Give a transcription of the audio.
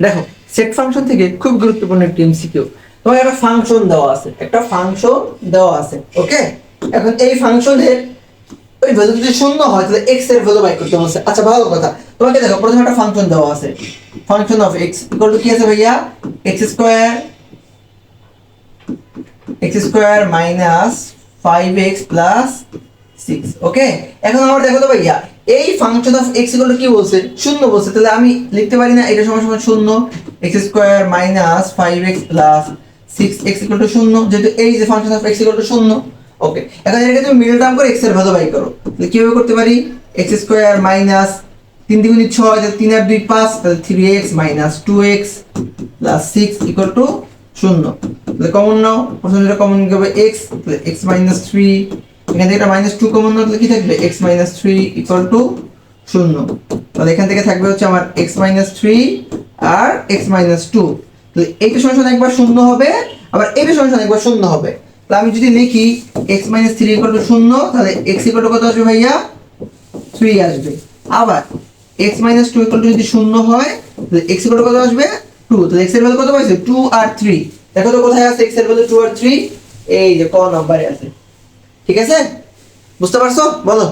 দেখো set function থেকে খুব গুরুত্বপূর্ণ একটি এমসিকিউ। তোমার একটা ফাংশন দেওয়া আছে ওকে। এখন এই ফাংশনের ওই ভ্যালু যদি শূন্য হয় তাহলে x এর ভ্যালু বাই করতে বলছে। আচ্ছা ভালো কথা, তোমাকে দেখো প্রথমে একটা ফাংশন দেওয়া আছে, function of x equal to কি আছে ভাইয়া, x square minus 5x plus 6 ওকে। এখন আমার দেখো তো ভাইয়া এই function of x equal to কি বলছে, শূন্য বলছে, তাহলে আমি লিখতে পারি না এটা সমান সমান শূন্য, x square minus 5x plus 6x equal to শূন্য, যেহেতু এই যে function of x equal to শূন্য ওকে। এখন এটাকে তুমি মিডল টার্ম করে x এর ভ্যালু বাই করো, তাহলে কিভাবে করতে পারি, x স্কয়ার মাইনাস 3 দুগুণে 6, তাহলে 3 আর 2 5, তাহলে 3x minus 2x plus 6 equal to শূন্য। তাহলে কমন নাও, প্রথমে যেটা কমন হবে x, তাহলে x মাইনাস 3, এখান থেকে এটা মাইনাস 2 কমন নাও, তাহলে কি থাকবে x মাইনাস 3 ইকুয়াল টু শূন্য। তাহলে এখান থেকে থাকবে হচ্ছে আমার x মাইনাস 3 আর x মাইনাস 2, তাহলে এইটা সমান একবার শূন্য হবে, আবার এইটা সমান একবার শূন্য হবে। তাহলে আমি যদি লিখি x মাইনাস 3 ইকুয়াল টু শূন্য, তাহলে x ইকুয়াল টু কত আসবে ভাইয়া, 3 আসবে। আবার x মাইনাস 2 ইকুয়াল টু যদি শূন্য হয় তাহলে x ইকুয়াল টু কত আসবে, 2, তাহলে x এর ভ্যালু কত পাইছে, 2 আর 3। দেখো তো কোথায় আছে x এর ভ্যালু 2 আর 3, এই যে ক নম্বরে আছে। ঠিক আছে, বুঝতে পারছো, বলো।